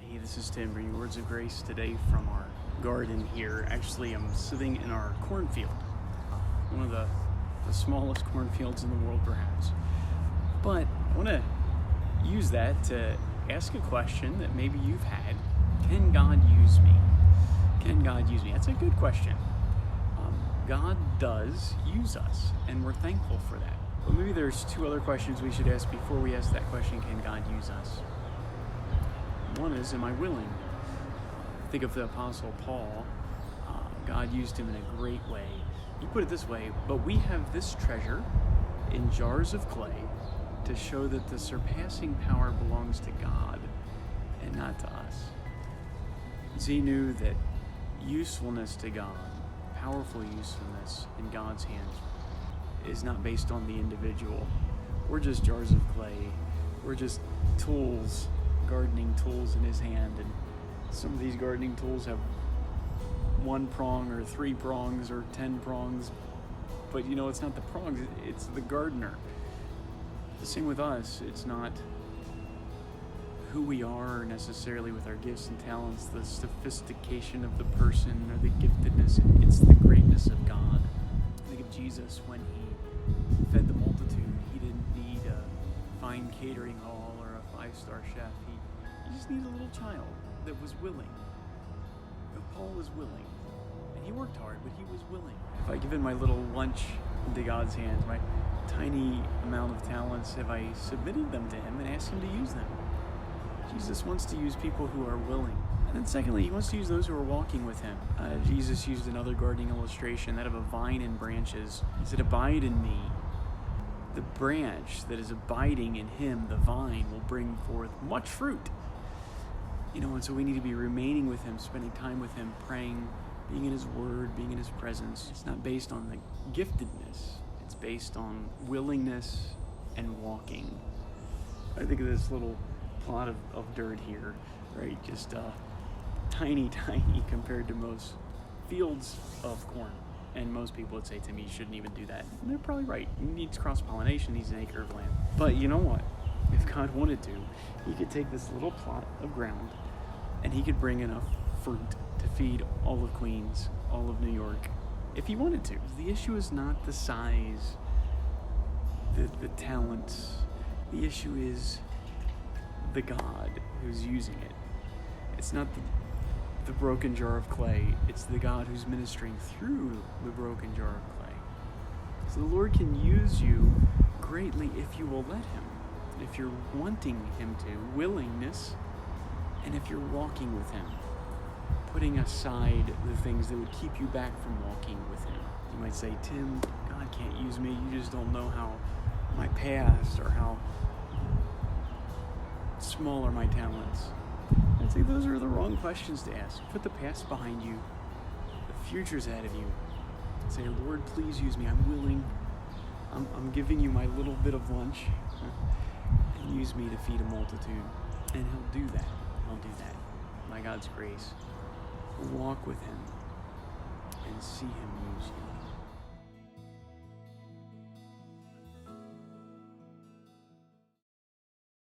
Hey, this is Tim bringing words of grace today from our garden here. Actually, I'm sitting in our cornfield, one of the smallest cornfields in the world, perhaps. But I want to use that to ask a question that maybe you've had. Can God use me? Can God use me? That's a good question. God does use us, and we're thankful for that. But maybe there's two other questions we should ask before we ask that question, can God use us? One is, am I willing? Think of the Apostle Paul. God used him in a great way. You put it this way, but we have this treasure in jars of clay to show that the surpassing power belongs to God and not to us. He knew that usefulness to God, powerful usefulness in God's hands, is not based on the individual. We're just jars of clay. We're just tools, gardening tools in his hand, and some of these gardening tools have 1 prong or 3 prongs or 10 prongs, but it's not the prongs, it's the gardener. The same with us. It's not who we are necessarily with our gifts and talents, the sophistication of the person or the giftedness. It's the greatness of God. Think of Jesus when he fed the multitude. He didn't need a fine catering hall or a 5-star chef. He just needed a little child that was willing. Paul was willing. And he worked hard, but he was willing. If I given my little lunch into God's hands, my tiny amount of talents, have I submitted them to him and asked him to use them? Jesus wants to use people who are willing. And then secondly, he wants to use those who are walking with him. Jesus used another gardening illustration, that of a vine and branches. He said, abide in me. The branch that is abiding in him, the vine, will bring forth much fruit. And so we need to be remaining with him, spending time with him, praying, being in his word, being in his presence. It's not based on the giftedness. It's based on willingness and walking. I think of this little plot of dirt here, right? Just tiny compared to most fields of corn. And most people would say to me, you shouldn't even do that. And they're probably right. He needs cross-pollination, needs an acre of land. But you know what? If God wanted to, he could take this little plot of ground and he could bring enough fruit to feed all of Queens, all of New York, if he wanted to. The issue is not the size, the talents. The issue is the God who's using it. It's not the broken jar of clay. It's the God who's ministering through the broken jar of clay. So the Lord can use you greatly if you will let him. If you're wanting him to, willingness, and if you're walking with him, putting aside the things that would keep you back from walking with him. You might say, Tim, God can't use me. You just don't know how my past or how small are my talents. I'd say those are the wrong questions to ask. Put the past behind you. The future's ahead of you. Say, Lord, please use me. I'm willing. I'm giving you my little bit of lunch. And use me to feed a multitude. And he'll do that. He'll do that. By God's grace. Walk with him and see him use you.